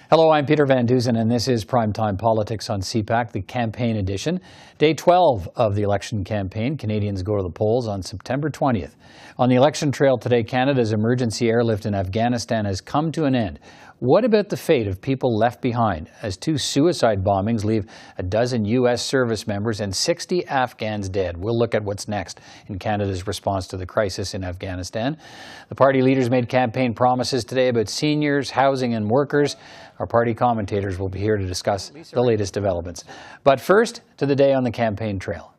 Hello, I'm Peter Van Dusen, and this is Primetime Politics on CPAC, the campaign edition. Day 12 of the election campaign. Canadians go to the polls on September 20th. On the election trail today, Canada's emergency airlift in Afghanistan has come to an end. What about the fate of people left behind as 2 suicide bombings leave a dozen U.S. service members and 60 Afghans dead? We'll look at what's next in Canada's response to the crisis in Afghanistan. The party leaders made campaign promises today about seniors, housing and workers. Our party commentators will be here to discuss the latest developments. But first, to the day on the campaign trail.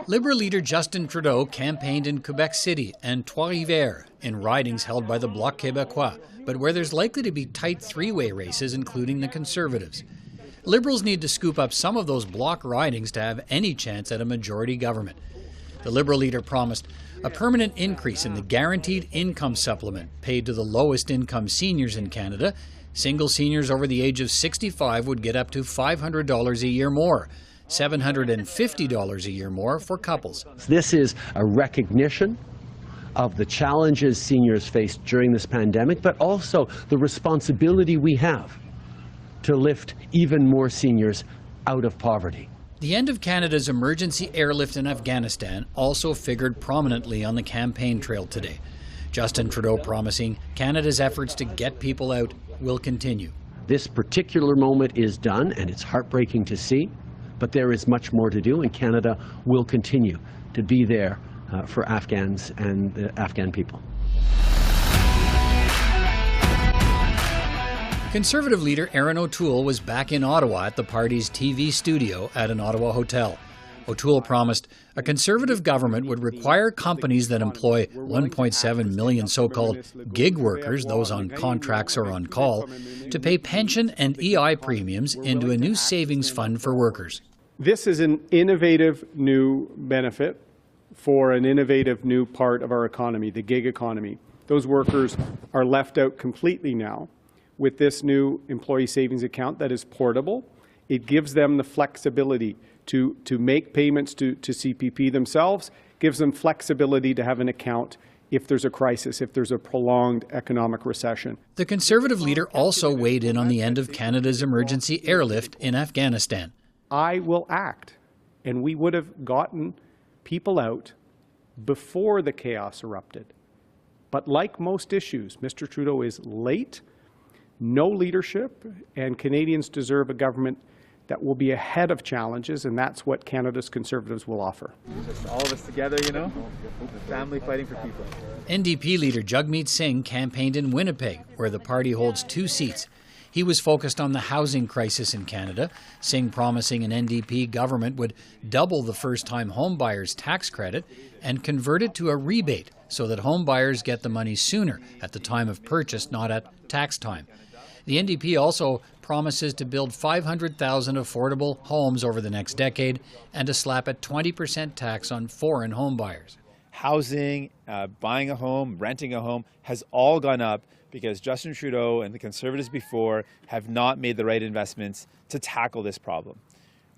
Liberal leader Justin Trudeau campaigned in Quebec City and Trois-Rivières in ridings held by the Bloc Québécois, but where there's likely to be tight three-way races, including the Conservatives. Liberals need to scoop up some of those Bloc ridings to have any chance at a majority government. The Liberal leader promised a permanent increase in the guaranteed income supplement paid to the lowest income seniors in Canada. Single seniors over the age of 65 would get up to $500 a year more. $750 a year more for couples. This is a recognition of the challenges seniors faced during this pandemic, but also the responsibility we have to lift even more seniors out of poverty. The end of Canada's emergency airlift in Afghanistan also figured prominently on the campaign trail today. Justin Trudeau promising Canada's efforts to get people out will continue. This particular moment is done, and it's heartbreaking to see. But there is much more to do, and Canada will continue to be there for Afghans and the Afghan people. Conservative leader Lauryn Oates was back in Ottawa at the party's TV studio at an Ottawa hotel. O'Toole promised a Conservative government would require companies that employ 1.7 million so-called gig workers, those on contracts or on call, to pay pension and EI premiums into a new savings fund for workers. This is an innovative new benefit for an innovative new part of our economy, the gig economy. Those workers are left out completely now with this new employee savings account that is portable. It gives them the flexibility to make payments to CPP themselves, gives them flexibility to have an account if there's a crisis, if there's a prolonged economic recession. The Conservative leader also weighed in on the end of Canada's emergency airlift in Afghanistan. I will act, and we would have gotten people out before the chaos erupted. But like most issues, Mr. Trudeau is late, no leadership, and Canadians deserve a government that will be ahead of challenges, and that's what Canada's Conservatives will offer. Just all of us together, you know, the family fighting for people. NDP leader Jagmeet Singh campaigned in Winnipeg, where the party holds 2 seats. He was focused on the housing crisis in Canada, Singh promising an NDP government would double the first-time homebuyers tax credit and convert it to a rebate so that homebuyers get the money sooner at the time of purchase, not at tax time. The NDP also promises to build 500,000 affordable homes over the next decade and to slap a 20% tax on foreign homebuyers. Housing, buying a home, renting a home has all gone up because Justin Trudeau and the Conservatives before have not made the right investments to tackle this problem.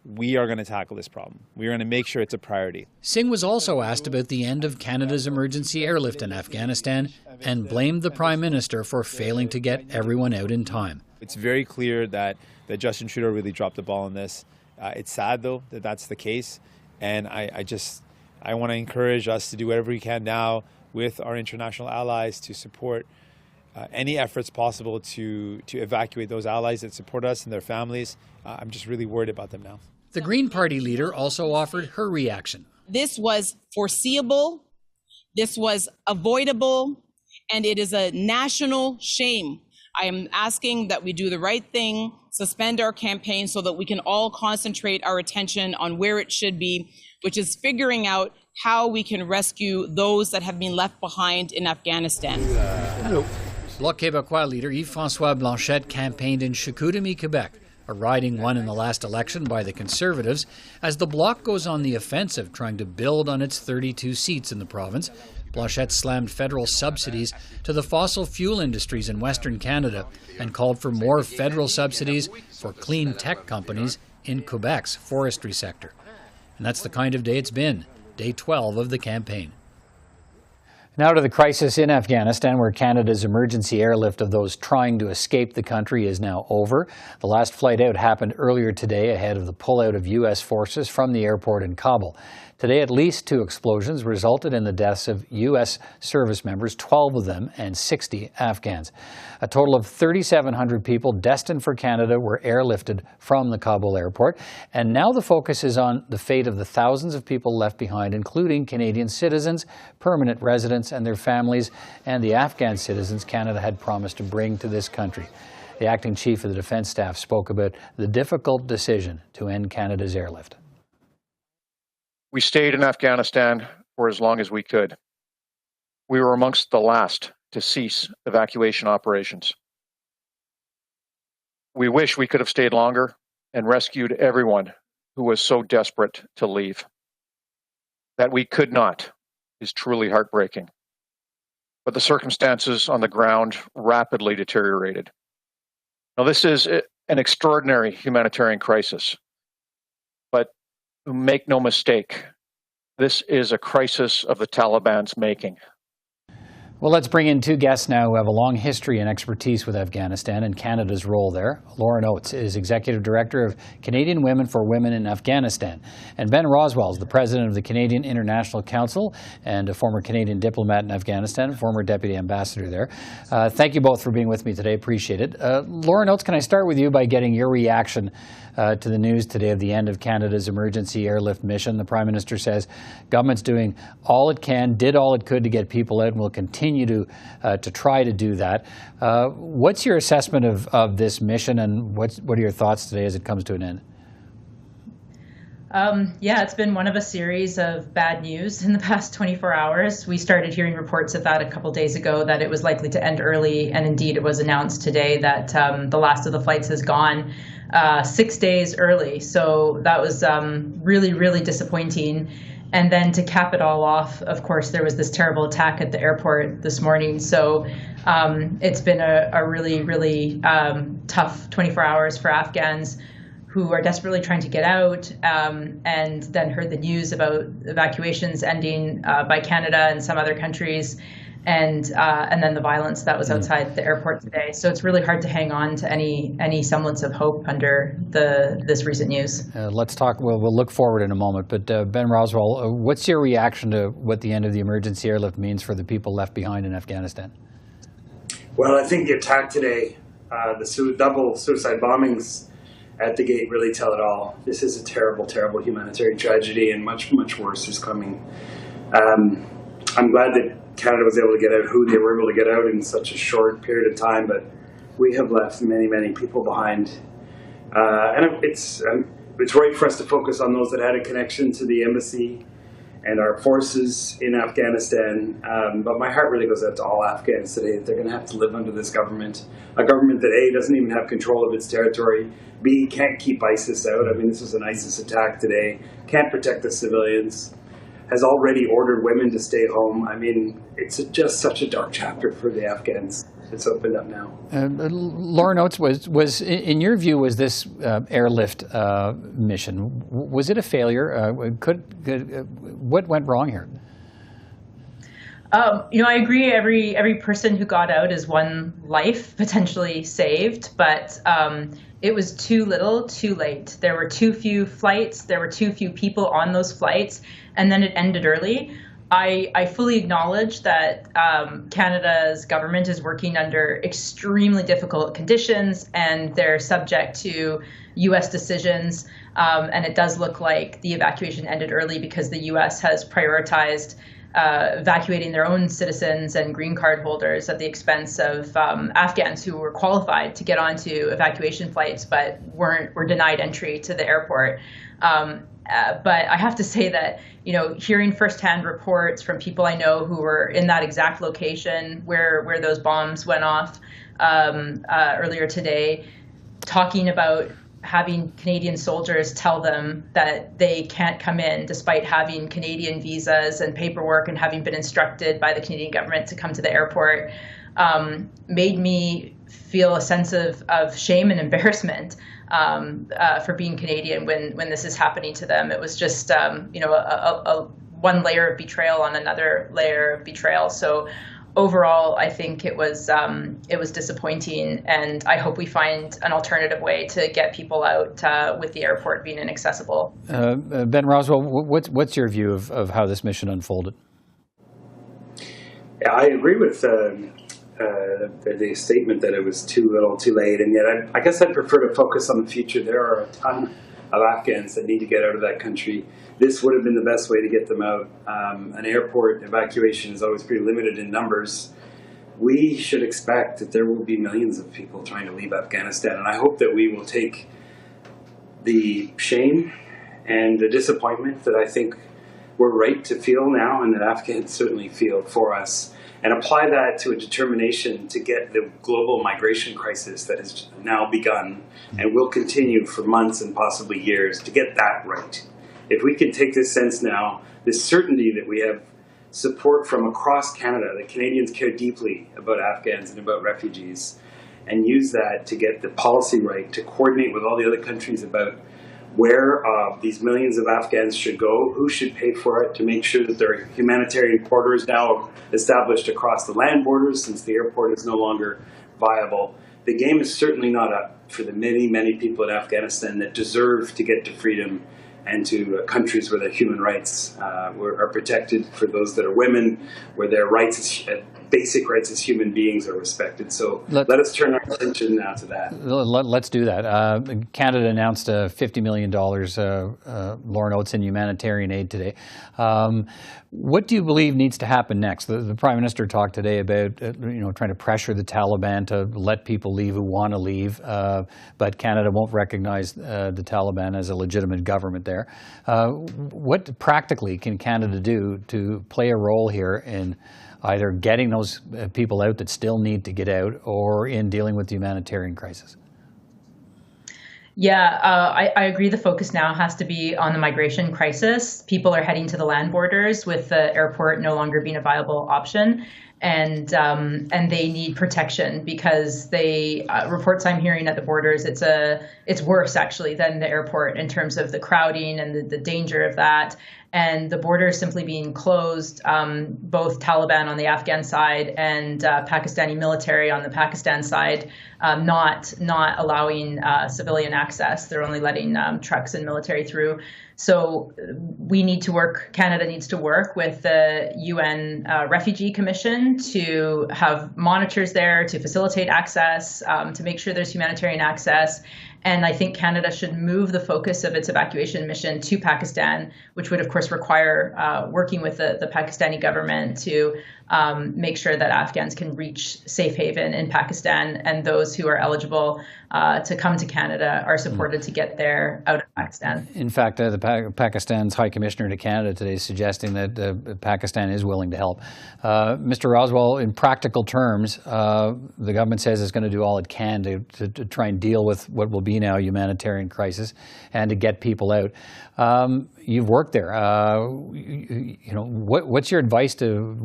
We are going to tackle this problem. We are going to make sure it's a priority. Singh was also asked about the end of Canada's emergency airlift in Afghanistan and blamed the Prime Minister for failing to get everyone out in time. It's very clear that Justin Trudeau really dropped the ball on this. It's sad, though, that that's the case. And I want to encourage us to do whatever we can now with our international allies to support any efforts possible to evacuate those allies that support us and their families. I'm just really worried about them now. The Green Party leader also offered her reaction. This was foreseeable, this was avoidable, and it is a national shame. I am asking that we do the right thing, suspend our campaign so that we can all concentrate our attention on where it should be, which is figuring out how we can rescue those that have been left behind in Afghanistan. Bloc Québécois leader Yves-François Blanchet campaigned in Chicoutimi, Quebec, a riding won in the last election by the Conservatives, as the Bloc goes on the offensive trying to build on its 32 seats in the province. Blanchet slammed federal subsidies to the fossil fuel industries in Western Canada and called for more federal subsidies for clean tech companies in Quebec's forestry sector. And that's the kind of day it's been, day 12 of the campaign. Now to the crisis in Afghanistan, where Canada's emergency airlift of those trying to escape the country is now over. The last flight out happened earlier today ahead of the pullout of U.S. forces from the airport in Kabul. Today, at least 2 explosions resulted in the deaths of U.S. service members, 12 of them, and 60 Afghans. A total of 3,700 people destined for Canada were airlifted from the Kabul airport. And now the focus is on the fate of the thousands of people left behind, including Canadian citizens, permanent residents and their families, and the Afghan citizens Canada had promised to bring to this country. The acting chief of the Defence Staff spoke about the difficult decision to end Canada's airlift. We stayed in Afghanistan for as long as we could. We were amongst the last to cease evacuation operations. We wish we could have stayed longer and rescued everyone who was so desperate to leave. That we could not is truly heartbreaking. But the circumstances on the ground rapidly deteriorated. Now, this is an extraordinary humanitarian crisis. But make no mistake, this is a crisis of the Taliban's making. Well, let's bring in 2 guests now who have a long history and expertise with Afghanistan and Canada's role there. Lauryn Oates is Executive Director of Canadian Women for Women in Afghanistan. And Ben Rowswell is the President of the Canadian International Council and a former Canadian diplomat in Afghanistan, former Deputy Ambassador there. Thank you both for being with me today. Appreciate it. Lauryn Oates, can I start with you by getting your reaction to the news today of the end of Canada's emergency airlift mission? The Prime Minister says government's doing all it can, did all it could to get people out, and will continue to try to do that. What's your assessment of this mission, and what are your thoughts today as it comes to an end? Yeah, it's been one of a series of bad news in the past 24 hours. We started hearing reports of that a couple days ago, that it was likely to end early, and indeed it was announced today that the last of the flights has gone 6 days early. So that was really, really disappointing. And then to cap it all off, of course, there was this terrible attack at the airport this morning. So it's been a really, really tough 24 hours for Afghans who are desperately trying to get out, and then heard the news about evacuations ending by Canada and some other countries, and then the violence that was outside the airport today. So it's really hard to hang on to any semblance of hope under this recent news. Let's talk. We'll look forward in a moment. But Ben Rowswell, what's your reaction to what the end of the emergency airlift means for the people left behind in Afghanistan? Well, I think the attack today, the double suicide bombings at the gate, really tell it all. This is a terrible, terrible humanitarian tragedy, and much, much worse is coming. I'm glad that Canada was able to get out who they were able to get out in such a short period of time, but we have left many, many people behind. And it's right for us to focus on those that had a connection to the embassy and our forces in Afghanistan. But my heart really goes out to all Afghans today. They're going to have to live under this government, a government that A, doesn't even have control of its territory, B, can't keep ISIS out. I mean, this was an ISIS attack today, can't protect the civilians, has already ordered women to stay home. I mean, it's just such a dark chapter for the Afghans. It's opened up now. Lauryn Oates, was in your view, was this airlift mission, was it a failure? What went wrong here? I agree. Every person who got out is one life potentially saved, but it was too little, too late. There were too few flights. There were too few people on those flights, and then it ended early. I fully acknowledge that Canada's government is working under extremely difficult conditions, and they're subject to U.S. decisions. And it does look like the evacuation ended early because the U.S. has prioritized evacuating their own citizens and green card holders at the expense of Afghans who were qualified to get onto evacuation flights but were denied entry to the airport. But I have to say that, hearing firsthand reports from people I know who were in that exact location where those bombs went off earlier today, talking about having Canadian soldiers tell them that they can't come in despite having Canadian visas and paperwork and having been instructed by the Canadian government to come to the airport, made me feel a sense of shame and embarrassment for being Canadian when this is happening to them. It was just a one layer of betrayal on another layer of betrayal. So overall, I think it was disappointing, and I hope we find an alternative way to get people out with the airport being inaccessible. Ben Rowswell, what's your view of how this mission unfolded? Yeah, I agree with the statement that it was too little, too late, and yet I guess I'd prefer to focus on the future. There are a ton of Afghans that need to get out of that country. This would have been the best way to get them out. An airport evacuation is always pretty limited in numbers. We should expect that there will be millions of people trying to leave Afghanistan, and I hope that we will take the shame and the disappointment that I think we're right to feel now, and that Afghans certainly feel for us, and apply that to a determination to get the global migration crisis that has now begun and will continue for months and possibly years, to get that right. If we can take this sense now, this certainty that we have support from across Canada, that Canadians care deeply about Afghans and about refugees, and use that to get the policy right, to coordinate with all the other countries about where these millions of Afghans should go, who should pay for it, to make sure that there are humanitarian corridors now established across the land borders, since the airport is no longer viable. The game is certainly not up for the many, many people in Afghanistan that deserve to get to freedom and to countries where their human rights are protected, for those that are women, where their rights, basic rights as human beings, are respected. So let us turn our attention now to that. Let's do that. Canada announced $50 million, Lauryn Oates, in humanitarian aid today. What do you believe needs to happen next? The Prime Minister talked today about trying to pressure the Taliban to let people leave who want to leave, but Canada won't recognize the Taliban as a legitimate government there. What practically can Canada do to play a role here in either getting those people out that still need to get out, or in dealing with the humanitarian crisis? Yeah, I agree. The focus now has to be on the migration crisis. People are heading to the land borders with the airport no longer being a viable option, and they need protection, because they reports I'm hearing at the borders, it's worse actually than the airport in terms of the crowding and the danger of that. And the border simply being closed, both Taliban on the Afghan side and Pakistani military on the Pakistan side, not allowing civilian access. They're only letting trucks and military through. So we need to work, Canada needs to work with the UN Refugee Commission to have monitors there to facilitate access, to make sure there's humanitarian access. And I think Canada should move the focus of its evacuation mission to Pakistan, which would, of course, require working with the Pakistani government to make sure that Afghans can reach safe haven in Pakistan, and those who are eligible to come to Canada are supported to get there out of Pakistan. In fact, Pakistan's High Commissioner to Canada today is suggesting that Pakistan is willing to help. Mr. Rowswell, in practical terms, the government says it's going to do all it can to try and deal with what will be now a humanitarian crisis and to get people out. You've worked there. What's your advice to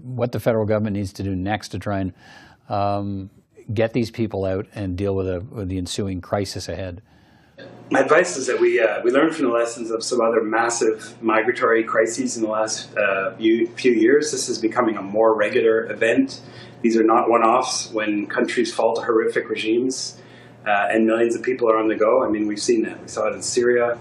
what the federal government needs to do next to try and get these people out and deal with the ensuing crisis ahead? My advice is that we learn from the lessons of some other massive migratory crises in the last few years. This is becoming a more regular event. These are not one-offs when countries fall to horrific regimes and millions of people are on the go. I mean, we've seen that. We saw it in Syria.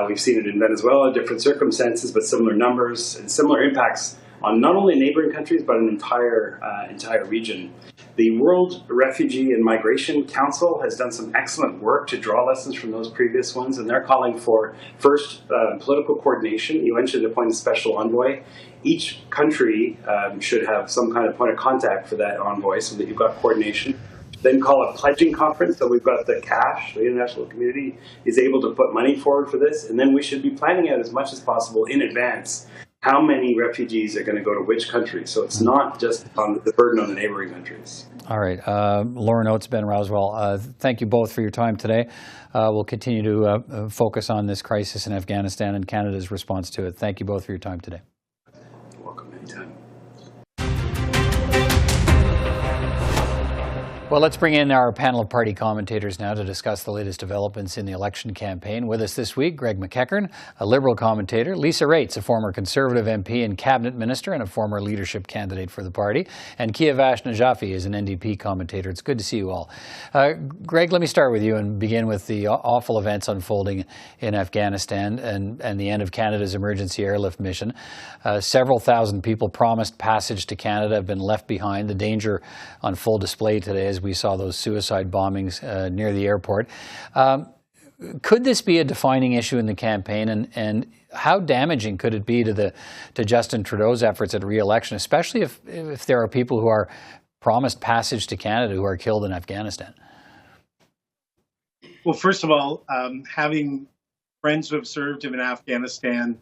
We've seen it in Venezuela, different circumstances, but similar numbers and similar impacts on not only neighboring countries, but an entire region. The World Refugee and Migration Council has done some excellent work to draw lessons from those previous ones, and they're calling for, first, political coordination. You mentioned appointing a special envoy. Each country should have some kind of point of contact for that envoy so that you've got coordination. Then call a pledging conference, so we've got the cash, the international community is able to put money forward for this, and then we should be planning out as much as possible in advance how many refugees are going to go to which country. So it's not just on the burden on the neighboring countries. All right. Lauryn Oates, Ben Rowswell, thank you both for your time today. We'll continue to focus on this crisis in Afghanistan and Canada's response to it. Thank you both for your time today. You're welcome anytime. Well, let's bring in our panel of party commentators now to discuss the latest developments in the election campaign. With us this week, Greg MacEachern, a Liberal commentator, Lisa Raitt, a former Conservative MP and Cabinet Minister and a former leadership candidate for the party, and Kiavash Najafi is an NDP commentator. It's good to see you all. Greg, let me start with you and begin with the awful events unfolding in Afghanistan and the end of Canada's emergency airlift mission. Several thousand people promised passage to Canada have been left behind. The danger on full display today as we saw those suicide bombings near the airport. Could this be a defining issue in the campaign, and how damaging could it be to Justin Trudeau's efforts at re-election, especially if there are people who are promised passage to Canada who are killed in Afghanistan? Well, first of all, having friends who have served in Afghanistan,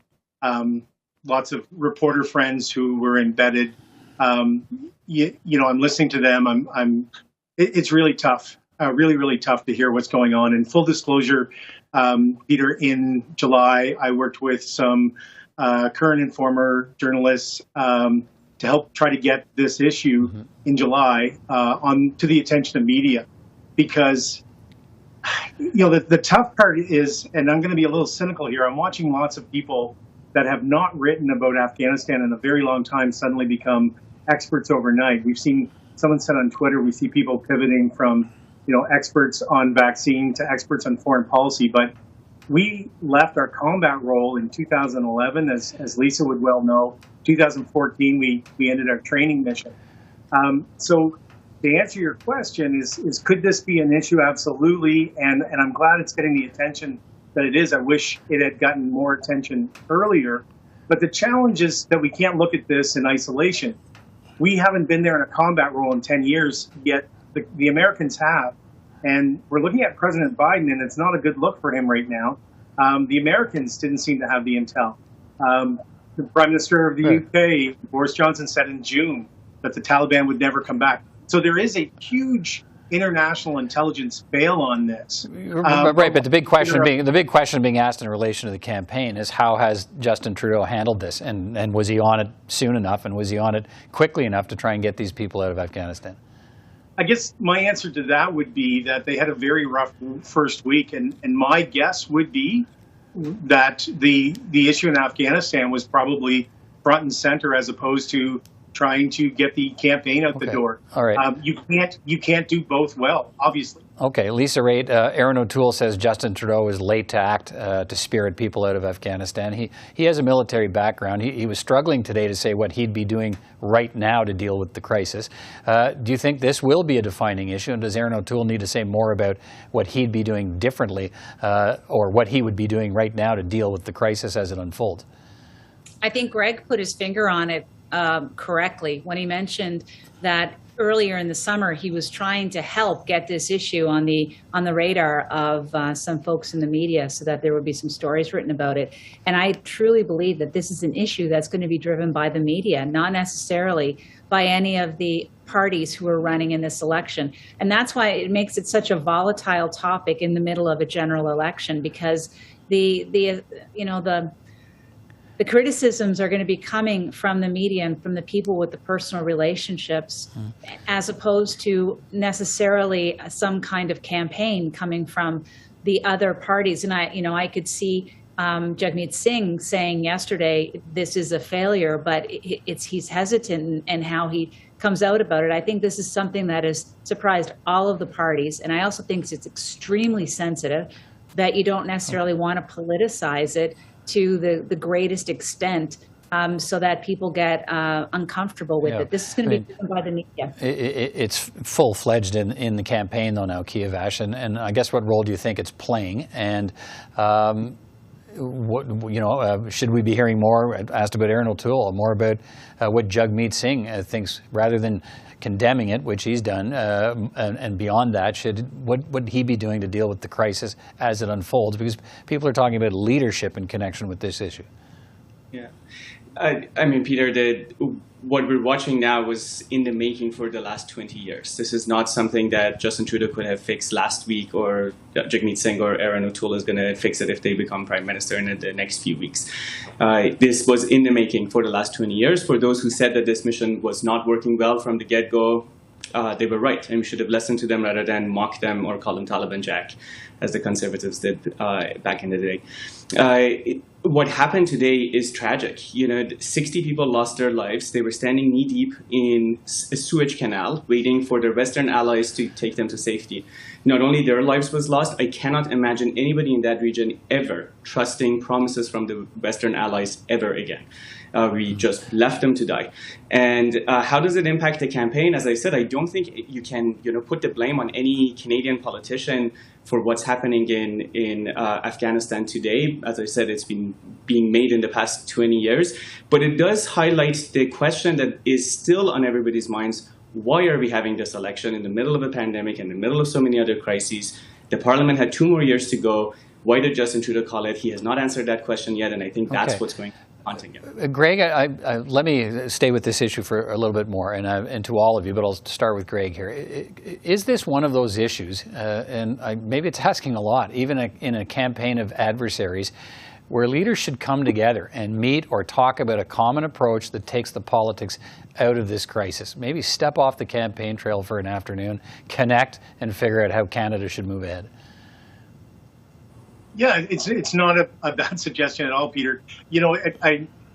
lots of reporter friends who were embedded, I'm listening to them. It's really tough, really tough to hear what's going on. And full disclosure, Peter, in July, I worked with some current and former journalists to help try to get this issue in July to the attention of media, because the tough part is, and I'm going to be a little cynical here, I'm watching lots of people that have not written about Afghanistan in a very long time suddenly become experts overnight. We've seen, someone said on Twitter, we see people pivoting from, experts on vaccine to experts on foreign policy. But we left our combat role in 2011, as Lisa would well know. 2014, we ended our training mission. So to answer your question is could this be an issue? Absolutely. And I'm glad it's getting the attention that it is. I wish it had gotten more attention earlier. But the challenge is that we can't look at this in isolation. We haven't been there in a combat role in 10 years, yet the Americans have. And we're looking at President Biden, and it's not a good look for him right now. The Americans didn't seem to have the intel. The Prime Minister of the UK, Boris Johnson, said in June that the Taliban would never come back. So there is a huge international intelligence fail on this. Right, but the big question being asked in relation to the campaign is how has Justin Trudeau handled this, and was he on it soon enough, and was he on it quickly enough to try and get these people out of Afghanistan? I guess my answer to that would be that they had a very rough first week, and my guess would be that the issue in Afghanistan was probably front and center as opposed to trying to get the campaign out the door. All right. You can't do both well, obviously. Okay, Lisa Raitt, Lauryn Oates says Justin Trudeau is late to act to spirit people out of Afghanistan. He has a military background. He was struggling today to say what he'd be doing right now to deal with the crisis. Do you think this will be a defining issue, and does Lauryn Oates need to say more about what he'd be doing differently or what he would be doing right now to deal with the crisis as it unfolds? I think Greg put his finger on it correctly when he mentioned that earlier in the summer he was trying to help get this issue on the radar of some folks in the media so that there would be some stories written about it. And I truly believe that this is an issue that's going to be driven by the media, not necessarily by any of the parties who are running in this election. And that's why it makes it such a volatile topic in the middle of a general election, because the criticisms are going to be coming from the media and from the people with the personal relationships, as opposed to necessarily some kind of campaign coming from the other parties. And I could see Jagmeet Singh saying yesterday, this is a failure, but he's hesitant in how he comes out about it. I think this is something that has surprised all of the parties. And I also think it's extremely sensitive that you don't necessarily want to politicize it to the greatest extent, so that people get uncomfortable with it. This is going to be done by the media. It's full-fledged in the campaign, though, now, Kiavash, and I guess what role do you think it's playing? And should we be hearing more, asked about Lauryn Oates, more about what Jagmeet Singh thinks, rather than condemning it, which he's done, and beyond that, what would he be doing to deal with the crisis as it unfolds? Because people are talking about leadership in connection with this issue. Yeah. I mean, Peter, what we're watching now was in the making for the last 20 years. This is not something that Justin Trudeau could have fixed last week, or Jagmeet Singh or Lauryn Oates is going to fix it if they become prime minister in the next few weeks. This was in the making for the last 20 years. For those who said that this mission was not working well from the get-go, they were right, and we should have listened to them rather than mock them or call them Taliban Jack, as the Conservatives did back in the day. What happened today is tragic. 60 people lost their lives. They were standing knee-deep in a sewage canal, waiting for their Western allies to take them to safety. Not only their lives was lost, I cannot imagine anybody in that region ever trusting promises from the Western allies ever again. We just left them to die. And how does it impact the campaign? As I said, I don't think you can put the blame on any Canadian politician for what's happening in Afghanistan today. As I said, it's been being made in the past 20 years. But it does highlight the question that is still on everybody's minds. Why are we having this election in the middle of a pandemic, in the middle of so many other crises? The parliament had 2 more years to go. Why did Justin Trudeau call it? He has not answered that question yet, and I think that's what's going on together. Greg, let me stay with this issue for a little bit more, and to all of you, but I'll start with Greg here. Is this one of those issues, and maybe it's asking a lot, even in a campaign of adversaries, where leaders should come together and meet or talk about a common approach that takes the politics out of this crisis? Maybe step off the campaign trail for an afternoon, connect, and figure out how Canada should move ahead. Yeah, it's not a bad suggestion at all, Peter.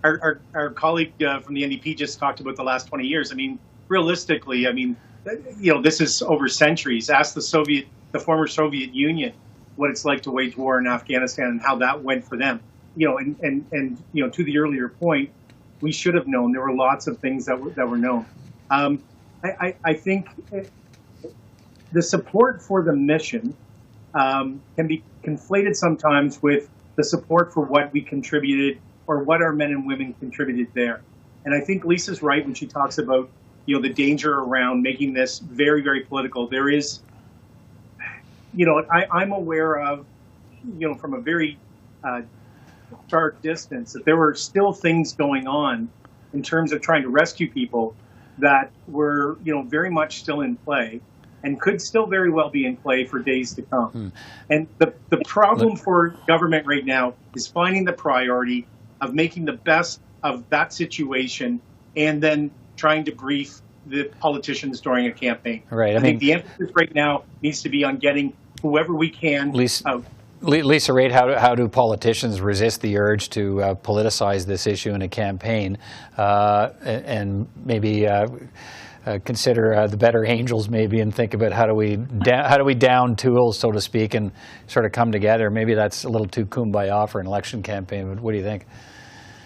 Our colleague from the NDP just talked about the last 20 years. I mean, realistically, this is over centuries. Ask the former Soviet Union what it's like to wage war in Afghanistan and how that went for them. And to the earlier point, we should have known. There were lots of things that were known. I think the support for the mission can be conflated sometimes with the support for what we contributed or what our men and women contributed there. And I think Lisa's right when she talks about, the danger around making this very, very political. There is, I'm aware of, from a very far distance that there were still things going on in terms of trying to rescue people that were, very much still in play. And could still very well be in play for days to come. And the problem for government right now is finding the priority of making the best of that situation and then trying to brief the politicians during a campaign. Right. I think the emphasis right now needs to be on getting whoever we can out. Lisa Raitt, how do politicians resist the urge to politicize this issue in a campaign and maybe consider the better angels maybe and think about how do we down tools, so to speak, and sort of come together? Maybe that's a little too kumbaya for an election campaign, but what do you think?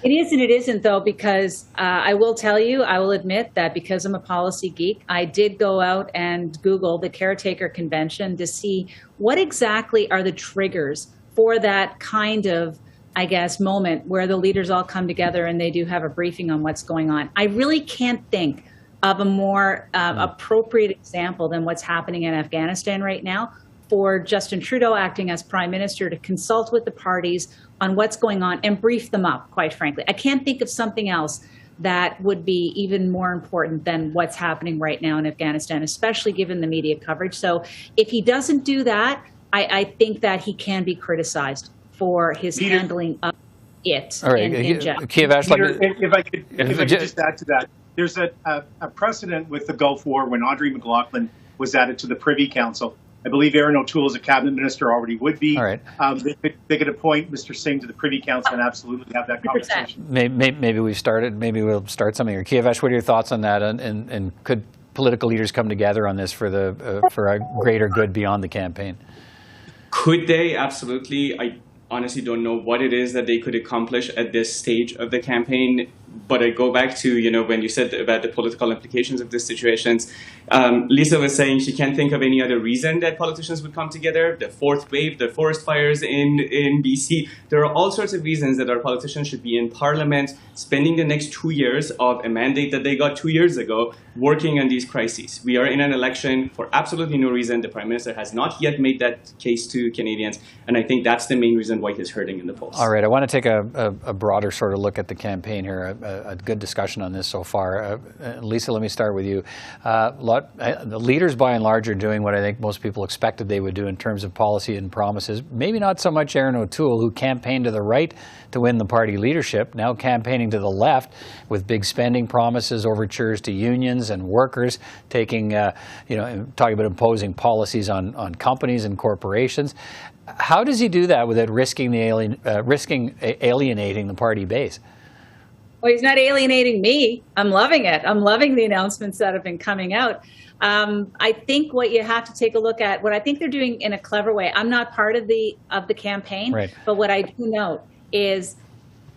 It is and it isn't, though, because I will tell you, I will admit that because I'm a policy geek, I did go out and Google the Caretaker Convention to see what exactly are the triggers for that kind of, I guess, moment where the leaders all come together and they do have a briefing on what's going on. I really can't think of a more appropriate example than what's happening in Afghanistan right now for Justin Trudeau acting as Prime Minister to consult with the parties on what's going on and brief them up, quite frankly. I can't think of something else that would be even more important than what's happening right now in Afghanistan, especially given the media coverage. So if he doesn't do that, I think that he can be criticized for his handling of it. All right, in general. Kiavash, if I could just add to that. There's a precedent with the Gulf War when Audrey McLaughlin was added to the Privy Council. I believe Aaron O'Toole as a cabinet minister already would be. All right. They could appoint Mr. Singh to the Privy Council and absolutely have that conversation. Maybe we've started. Maybe we'll start something here. Kiavash, what are your thoughts on that? And could political leaders come together on this for a greater good beyond the campaign? Could they? Absolutely. I honestly don't know what it is that they could accomplish at this stage of the campaign. But I go back to, when you said about the political implications of these situations, Lisa was saying she can't think of any other reason that politicians would come together. The fourth wave, the forest fires in BC. There are all sorts of reasons that our politicians should be in Parliament, spending the next 2 years of a mandate that they got 2 years ago, working on these crises. We are in an election for absolutely no reason. The Prime Minister has not yet made that case to Canadians. And I think that's the main reason why he's hurting in the polls. All right. I want to take a broader sort of look at the campaign here. a good discussion on this so far. Lisa, let me start with you. The leaders, by and large, are doing what I think most people expected they would do in terms of policy and promises. Maybe not so much Lauryn O'Toole, who campaigned to the right to win the party leadership, now campaigning to the left with big spending promises, overtures to unions and workers, taking, talking about imposing policies on companies and corporations. How does he do that without risking alienating the party base? Well, he's not alienating me. I'm loving it. I'm loving the announcements that have been coming out. I think what you have to take a look at, what I think they're doing in a clever way. I'm not part of the campaign, right. But what I do note is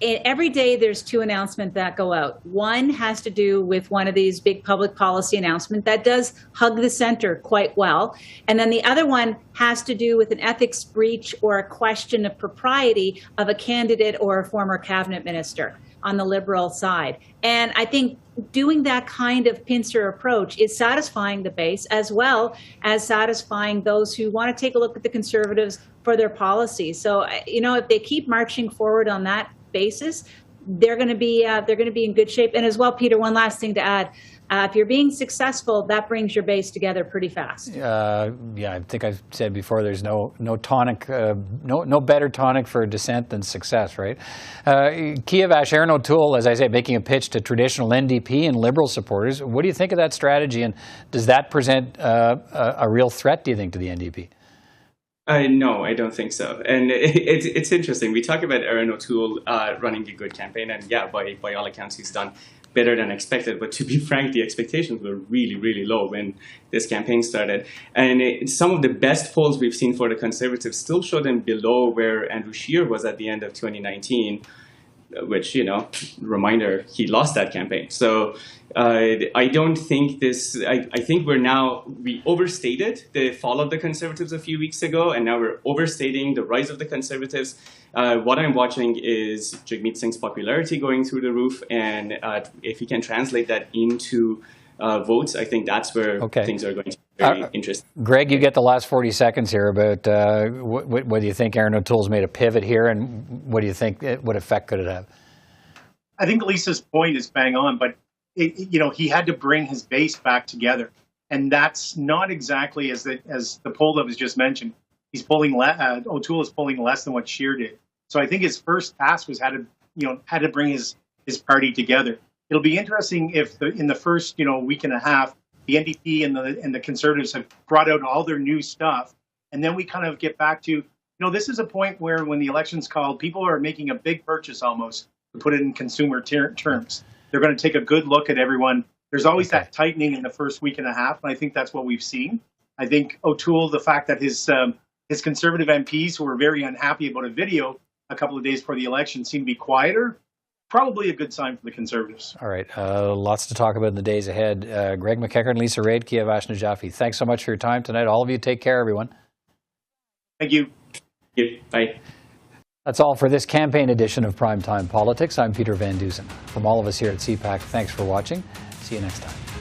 every day there's two announcements that go out. One has to do with one of these big public policy announcements that does hug the center quite well. And then the other one has to do with an ethics breach or a question of propriety of a candidate or a former cabinet minister on the Liberal side. And I think doing that kind of pincer approach is satisfying the base as well as satisfying those who want to take a look at the Conservatives for their policies. So, if they keep marching forward on that basis, they're going to be in good shape. And as well, Peter, one last thing to add. If you're being successful, that brings your base together pretty fast. I think I've said before, there's no tonic, no better tonic for dissent than success, right? Kiavash, Lauryn O'Toole, as I say, making a pitch to traditional NDP and Liberal supporters. What do you think of that strategy, and does that present a real threat, do you think, to the NDP? No, I don't think so. And it's interesting. We talk about Lauryn O'Toole running a good campaign, and by all accounts, he's done better than expected. But to be frank, the expectations were really, really low when this campaign started. And some of the best polls we've seen for the Conservatives still show them below where Andrew Scheer was at the end of 2019, which, reminder, he lost that campaign. So I don't think this, I think we overstated the fall of the Conservatives a few weeks ago, and now we're overstating the rise of the Conservatives. What I'm watching is Jagmeet Singh's popularity going through the roof, and if he can translate that into votes, I think that's where things are going to be very interesting. Greg, you get the last 40 seconds here about what do you think Lauryn O'Toole's made a pivot here, and what do you think, what effect could it have? I think Lisa's point is bang on, but he had to bring his base back together, and that's not exactly as the poll that was just mentioned. O'Toole is polling less than what Scheer did. So I think his first task was had to bring his party together. It'll be interesting if in the first week and a half, the NDP and the Conservatives have brought out all their new stuff, and then we kind of get back to this is a point where when the election's called, people are making a big purchase almost, to put it in consumer terms. They're going to take a good look at everyone. There's always that tightening in the first week and a half, and I think that's what we've seen. I think O'Toole, the fact that his Conservative MPs who were very unhappy about a video a couple of days before the election seem to be quieter, probably a good sign for the Conservatives. All right. Lots to talk about in the days ahead. Greg MacEachern, Lisa Raitt, Kiavash Najafi, thanks so much for your time tonight. All of you, take care, everyone. Thank you. Bye. That's all for this campaign edition of Primetime Politics. I'm Peter Van Dusen. From all of us here at CPAC, thanks for watching. See you next time.